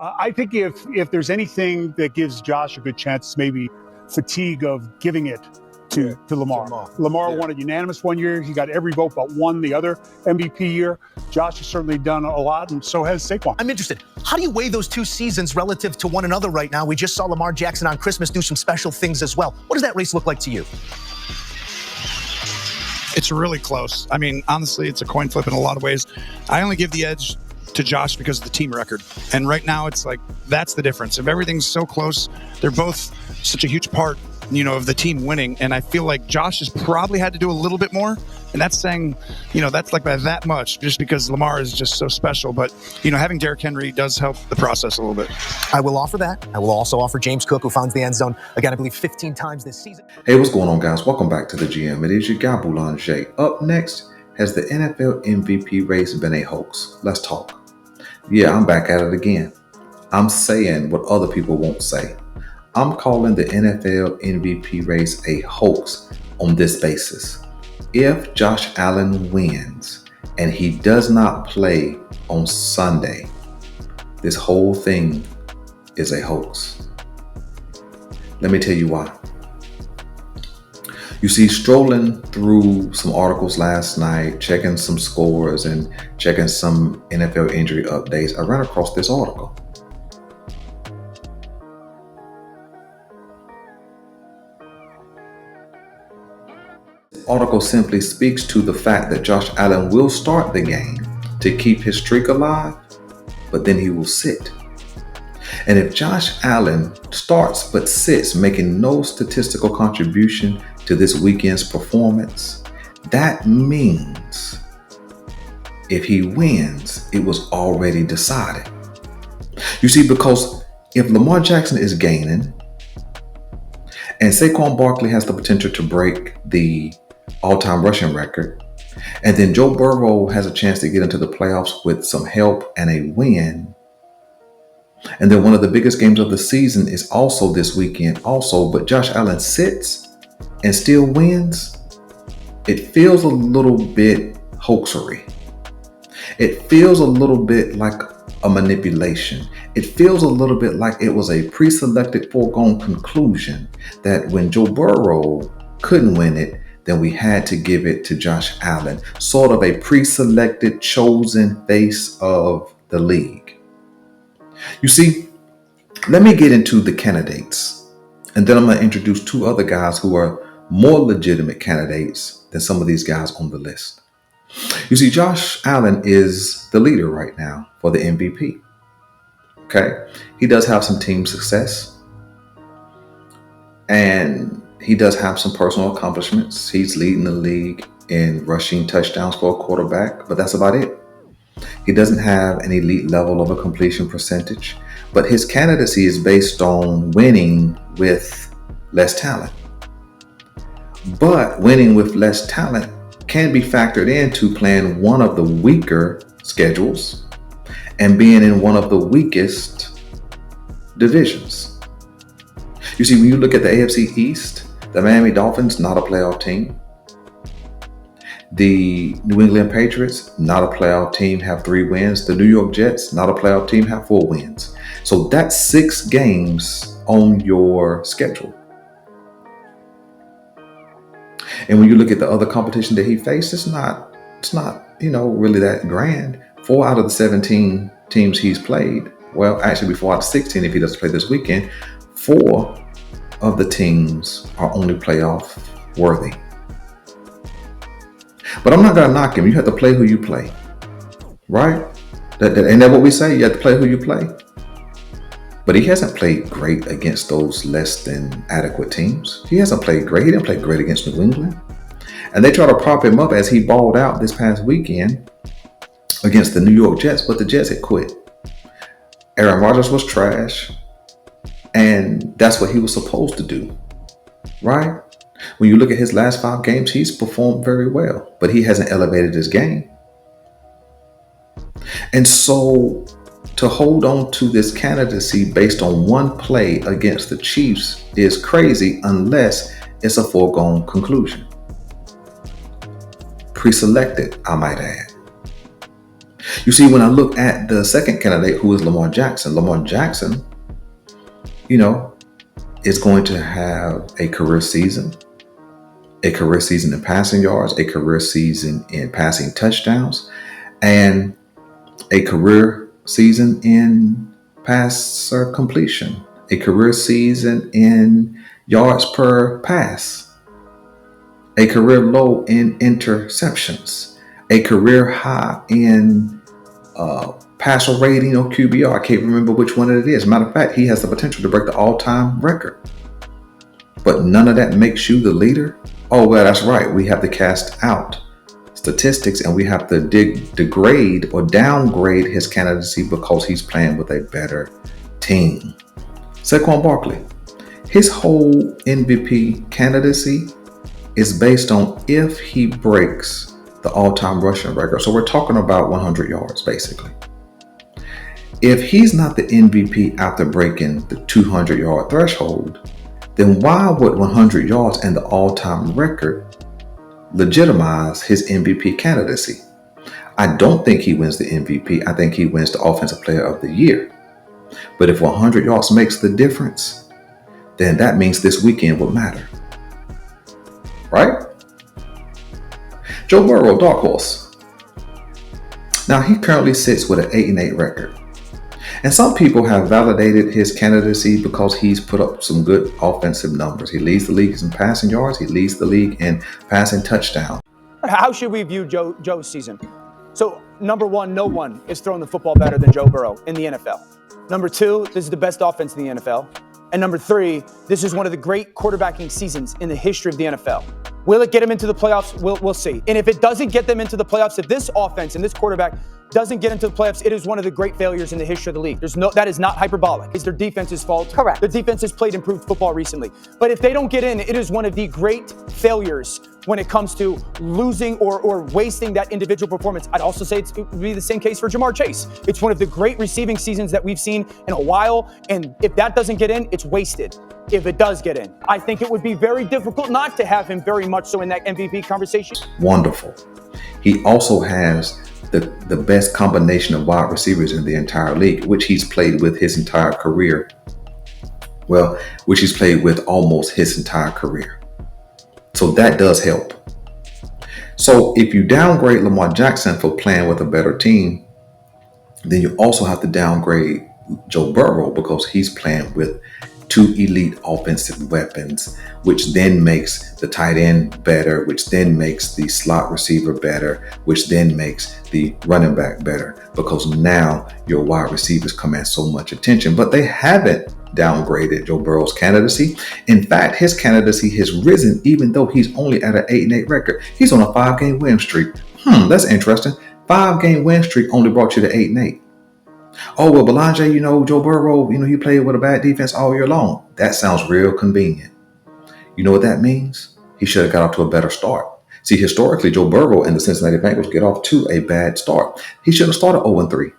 I think if there's anything that gives Josh a good chance, maybe fatigue of giving it to Lamar. Lamar won it unanimous one year. He got every vote but one the other MVP year. Josh has certainly done a lot, and so has Saquon. I'm interested. How do you weigh those two seasons relative to one another right now? We just saw Lamar Jackson on Christmas do some special things as well. What does that race look like to you? It's really close. I mean, honestly, it's a coin flip in a lot of ways. I only give the edge to Josh because of the team record. And right now, it's like, that's the difference. If everything's so close, they're both such a huge part, of the team winning. And I feel like Josh has probably had to do a little bit more. And that's saying, that's like by that much, just because Lamar is just so special. But, having Derrick Henry does help the process a little bit. I will offer that. I will also offer James Cook, who finds the end zone, again, I believe 15 times this season. Hey, what's going on, guys? Welcome back to the GM. It is your guy, Boulanger. Up next, has the NFL MVP race been a hoax? Let's talk. Yeah, I'm back at it again. I'm saying what other people won't say. I'm calling the NFL MVP race a hoax on this basis. If Josh Allen wins and he does not play on Sunday, this whole thing is a hoax. Let me tell you why. You see, strolling through some articles last night, checking some scores and checking some NFL injury updates, I ran across this article. The article simply speaks to the fact that Josh Allen will start the game to keep his streak alive, but then he will sit. And if Josh Allen starts but sits, making no statistical contribution to this weekend's performance, that means if he wins, it was already decided. You see, because if Lamar Jackson is gaining and Saquon Barkley has the potential to break the all-time rushing record, and then Joe Burrow has a chance to get into the playoffs with some help and a win, and then one of the biggest games of the season is also this weekend also, but Josh Allen sits and still wins, it feels a little bit hoaxery. It feels a little bit like a manipulation. It feels a little bit like it was a pre-selected foregone conclusion that when Joe Burrow couldn't win it, then we had to give it to Josh Allen, sort of a pre-selected chosen face of the league. You see, let me get into the candidates, and then I'm going to introduce two other guys who are more legitimate candidates than some of these guys on the list. You see, Josh Allen is the leader right now for the MVP. Okay, he does have some team success, and he does have some personal accomplishments. He's leading the league in rushing touchdowns for a quarterback, but that's about it. He doesn't have an elite level of a completion percentage, but his candidacy is based on winning with less talent. But winning with less talent can be factored into playing one of the weaker schedules and being in one of the weakest divisions. You see, when you look at the AFC East, the Miami Dolphins, not a playoff team. The New England Patriots, not a playoff team, have 3 wins. The New York Jets, not a playoff team, have 4 wins. So that's 6 games on your schedule. And when you look at the other competition that he faced, it's not, really that grand. 4 out of the 17 teams he's played, well, actually 4 out of 16 if he doesn't play this weekend, 4 of the teams are only playoff worthy. But I'm not going to knock him. You have to play who you play, right? Ain't that what we say? You have to play who you play. But he hasn't played great against those less than adequate teams. He hasn't played great. He didn't play great against New England. And they try to prop him up as he balled out this past weekend against the New York Jets, but the Jets had quit. Aaron Rodgers was trash. And that's what he was supposed to do, right? When you look at his last 5 games, he's performed very well, but he hasn't elevated his game. And so to hold on to this candidacy based on one play against the Chiefs is crazy unless it's a foregone conclusion. Pre-selected, I might add. You see, when I look at the second candidate, who is Lamar Jackson, is going to have a career season in passing yards, a career season in passing touchdowns, and a career season in passer completion, a career season in yards per pass, a career low in interceptions, a career high in passer rating or QBR. I can't remember which one it is. Matter of fact, he has the potential to break the all-time record. But none of that makes you the leader? Oh, well, that's right. We have to cast out statistics and we have to degrade or downgrade his candidacy because he's playing with a better team. Saquon Barkley, his whole MVP candidacy is based on if he breaks the all-time rushing record. So we're talking about 100 yards, basically. If he's not the MVP after breaking the 200-yard threshold, then why would 100 yards and the all-time record legitimize his MVP candidacy? I don't think he wins the MVP. I think he wins the Offensive Player of the Year. But if 100 yards makes the difference, then that means this weekend will matter. Right? Joe Burrow, dark horse. Now, he currently sits with an 8-8 record. And some people have validated his candidacy because he's put up some good offensive numbers. He leads the league in passing yards. He leads the league in passing touchdowns. How should we view Joe's season? So, number one, no one is throwing the football better than Joe Burrow in the NFL. Number two, this is the best offense in the NFL. And number three, this is one of the great quarterbacking seasons in the history of the NFL. Will it get him into the playoffs? We'll see. And if it doesn't get them into the playoffs, if this offense and this quarterback doesn't get into the playoffs, it is one of the great failures in the history of the league. That is not hyperbolic. It's their defense's fault. Correct. Their defense has played improved football recently. But if they don't get in, it is one of the great failures when it comes to losing or wasting that individual performance. I'd also say it would be the same case for Jamar Chase. It's one of the great receiving seasons that we've seen in a while. And if that doesn't get in, it's wasted. If it does get in, I think it would be very difficult not to have him very much so in that MVP conversation. Wonderful. He also has the best combination of wide receivers in the entire league, which he's played with his entire career. Well, which he's played with almost his entire career. So that does help. So if you downgrade Lamar Jackson for playing with a better team, then you also have to downgrade Joe Burrow because he's playing with two elite offensive weapons, which then makes the tight end better, which then makes the slot receiver better, which then makes the running back better, because now your wide receivers command so much attention. But they haven't downgraded Joe Burrow's candidacy. In fact, his candidacy has risen even though he's only at an 8-8 record. He's on a 5-game win streak. That's interesting. 5-game win streak only brought you to 8-8. Oh, well, Belanger, Joe Burrow, he played with a bad defense all year long. That sounds real convenient. You know what that means? He should have got off to a better start. See, historically, Joe Burrow and the Cincinnati Bengals get off to a bad start. He should have started 0-3.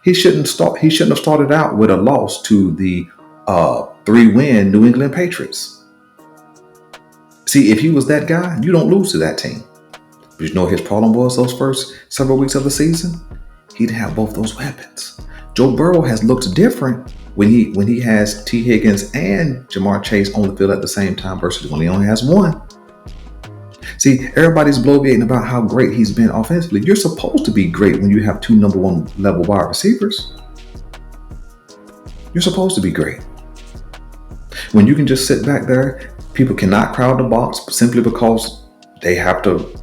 He shouldn't have started out with a loss to the 3-win New England Patriots. See, if he was that guy, you don't lose to that team. But you know what his problem was those first several weeks of the season? He didn't have both those weapons. Joe Burrow has looked different when he has T. Higgins and Jamar Chase on the field at the same time versus when he only has one. See, everybody's bloviating about how great he's been offensively. You're supposed to be great when you have two number one level wide receivers. You're supposed to be great. When you can just sit back there, people cannot crowd the box simply because they have to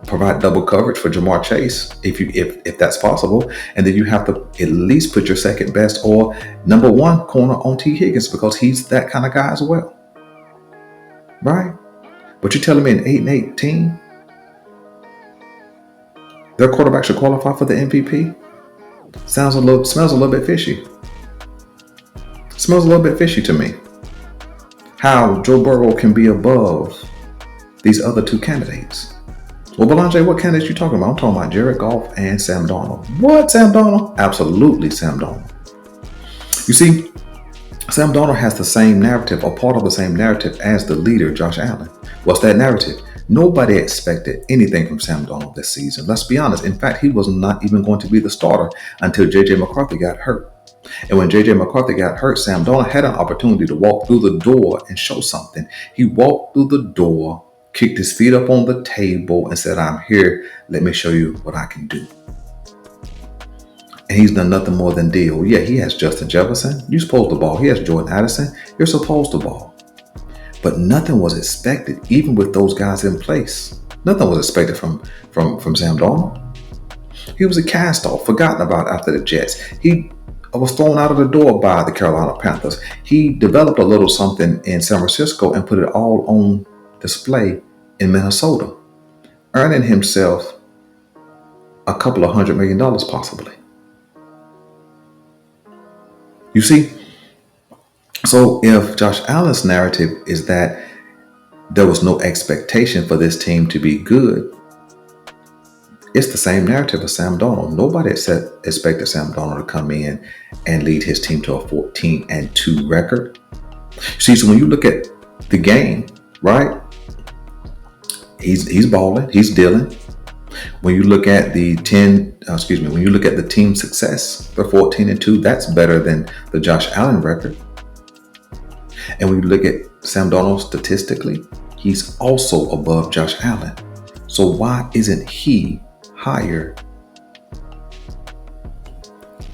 provide double coverage for Jamar Chase if that's possible, and then you have to at least put your second best or number one corner on T. Higgins because he's that kind of guy as well, right? But you're telling me an 8-8 team, their quarterback should qualify for the MVP? Smells a little bit fishy. Smells a little bit fishy to me. How Joe Burrow can be above these other two candidates. Well, Belanger, what candidates you talking about? I'm talking about Jared Goff and Sam Darnold. What, Sam Darnold? Absolutely Sam Darnold. You see, Sam Darnold has the same narrative or part of the same narrative as the leader, Josh Allen. What's that narrative? Nobody expected anything from Sam Darnold this season. Let's be honest. In fact, he was not even going to be the starter until J.J. McCarthy got hurt. And when J.J. McCarthy got hurt, Sam Darnold had an opportunity to walk through the door and show something. He walked through the door, kicked his feet up on the table, and said, I'm here. Let me show you what I can do. And he's done nothing more than deal. Yeah, he has Justin Jefferson. You're supposed to ball. He has Jordan Addison. You're supposed to ball. But nothing was expected, even with those guys in place. Nothing was expected from Sam Darnold. He was a cast-off, forgotten about after the Jets. He was thrown out of the door by the Carolina Panthers. He developed a little something in San Francisco and put it all on display in Minnesota, earning himself a couple of $100 million possibly. You see? So if Josh Allen's narrative is that there was no expectation for this team to be good, it's the same narrative as Sam Darnold. Nobody expected Sam Darnold to come in and lead his team to a 14-2 record. See, so when you look at the game, right? He's balling, he's dealing. When you look at the when you look at the team success, they're 14-2. That's better than the Josh Allen record. And when you look at Sam Darnold statistically, he's also above Josh Allen. So why isn't he higher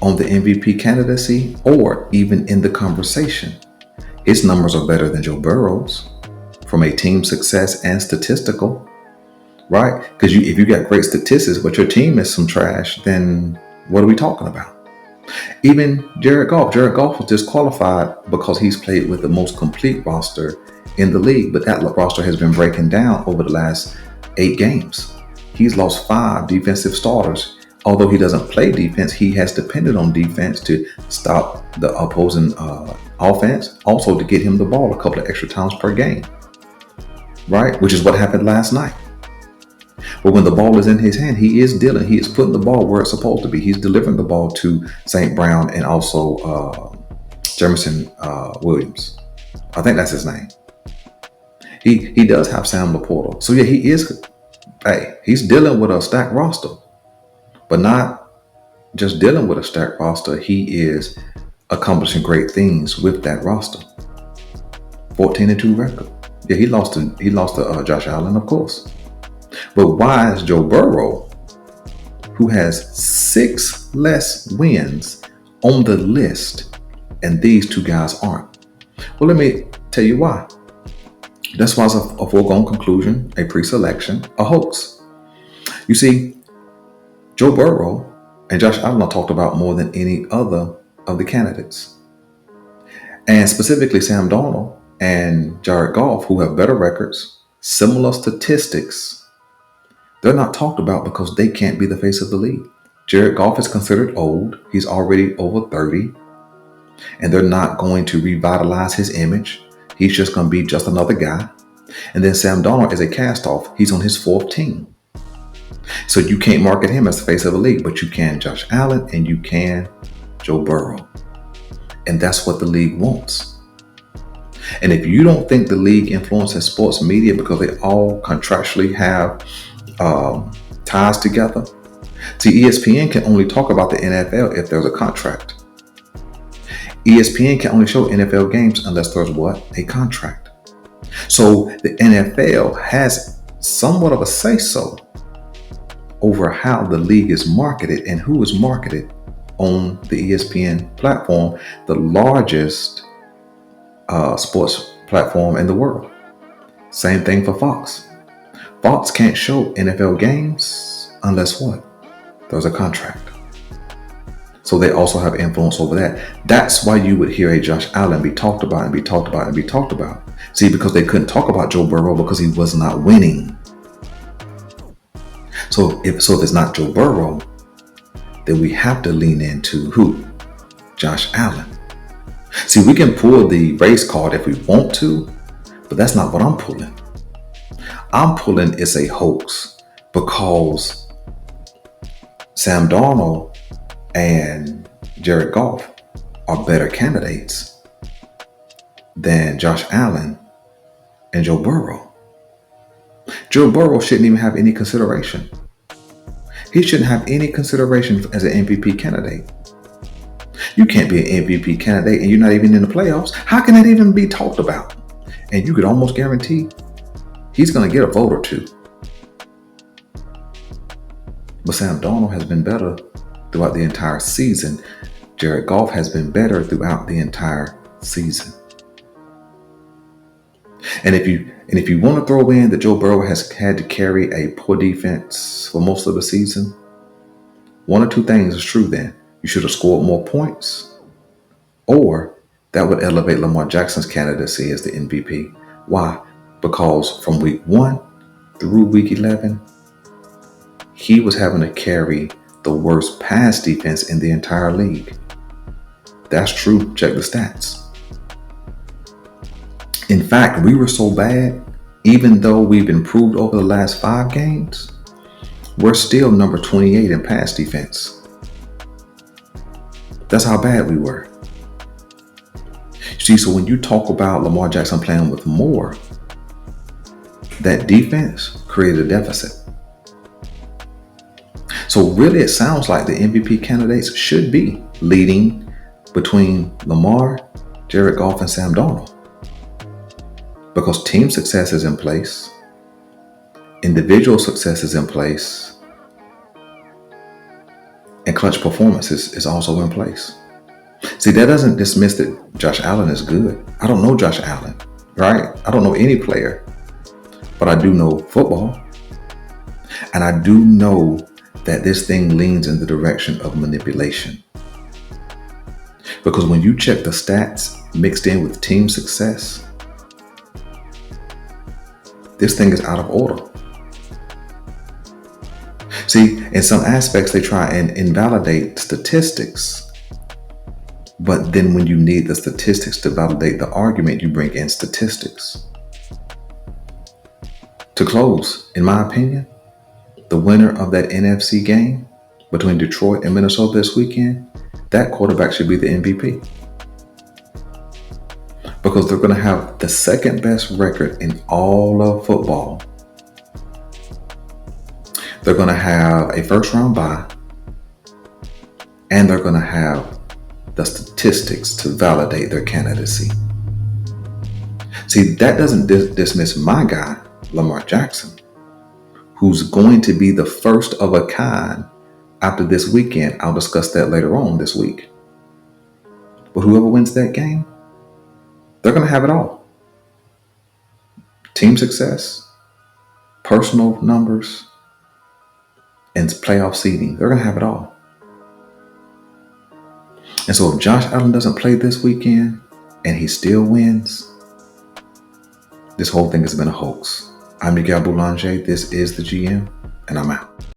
on the MVP candidacy or even in the conversation? His numbers are better than Joe Burrow's from a team success and statistical, right? Because if you got great statistics, but your team is some trash, then what are we talking about? Even Jared Goff was disqualified because he's played with the most complete roster in the league, but that roster has been breaking down over the last 8 games. He's lost 5 defensive starters. Although he doesn't play defense, he has depended on defense to stop the opposing offense, also to get him the ball a couple of extra times per game, right? Which is what happened last night. But when the ball is in his hand, he is dealing. He is putting the ball where it's supposed to be. He's delivering the ball to St. Brown and also Jameson Williams. I think that's his name. He does have Sam Laporta. So yeah, he's dealing with a stacked roster. But not just dealing with a stacked roster. He is accomplishing great things with that roster. 14-2 record. Yeah, he lost to Josh Allen, of course. But why is Joe Burrow, who has 6 less wins on the list, and these 2 guys aren't? Well, let me tell you why. That's why it's a foregone conclusion, a pre-selection, a hoax. You see, Joe Burrow and Josh Allen are talked about more than any other of the candidates. And specifically Sam Darnold and Jared Goff, who have better records, similar statistics, they're not talked about because they can't be the face of the league. Jared Goff is considered old. He's already over 30. And they're not going to revitalize his image. He's just going to be just another guy. And then Sam Darnold is a cast-off. He's on his 4th team. So you can't market him as the face of the league, but you can Josh Allen and you can Joe Burrow. And that's what the league wants. And if you don't think the league influences sports media because they all contractually have ties together. See, ESPN can only talk about the NFL if there's a contract. ESPN can only show NFL games unless there's what? A contract. So the NFL has somewhat of a say-so over how the league is marketed and who is marketed on the ESPN platform, the largest sports platform in the world. Same thing for Fox. Fox can't show NFL games unless what? There's a contract. So they also have influence over that. That's why you would hear a Josh Allen be talked about and be talked about and be talked about. See, because they couldn't talk about Joe Burrow because he was not winning. So if it's not Joe Burrow, then we have to lean into who? Josh Allen. See, we can pull the race card if we want to, but that's not what I'm pulling. I'm pulling it's a hoax because Sam Darnold and Jared Goff are better candidates than Josh Allen and Joe Burrow. Joe Burrow shouldn't even have any consideration. He shouldn't have any consideration as an MVP candidate. You can't be an MVP candidate and you're not even in the playoffs. How can that even be talked about? And you could almost guarantee he's going to get a vote or two. But Sam Darnold has been better throughout the entire season. Jared Goff has been better throughout the entire season. And if you want to throw in that Joe Burrow has had to carry a poor defense for most of the season, one or two things is true then. You should have scored more points, or that would elevate Lamar Jackson's candidacy as the MVP. Why? Because from week 1 through week 11, he was having to carry the worst pass defense in the entire league. That's true. Check the stats. In fact, we were so bad, even though we've improved over the last 5 games, we're still number 28 in pass defense. That's how bad we were. See, so when you talk about Lamar Jackson playing with more, that defense created a deficit. So really it sounds like the MVP candidates should be leading between Lamar, Jared Goff, and Sam Darnold. Because team success is in place, individual success is in place, and clutch performance is also in place. See, that doesn't dismiss that Josh Allen is good. I don't know Josh Allen, right? I don't know any player, but I do know football. And I do know that this thing leans in the direction of manipulation. Because when you check the stats mixed in with team success, this thing is out of order. See, in some aspects, they try and invalidate statistics. But then when you need the statistics to validate the argument, you bring in statistics. To close, in my opinion, the winner of that NFC game between Detroit and Minnesota this weekend, that quarterback should be the MVP. Because they're going to have the second best record in all of football. They're going to have a first round bye, and they're going to have the statistics to validate their candidacy. See, that doesn't dismiss my guy, Lamar Jackson, who's going to be the first of a kind after this weekend. I'll discuss that later on this week. But whoever wins that game, they're going to have it all. Team success, personal numbers, and playoff seeding. They're going to have it all. And so if Josh Allen doesn't play this weekend and he still wins, this whole thing has been a hoax. I'm Miguel Boulanger. This is the GM, and I'm out.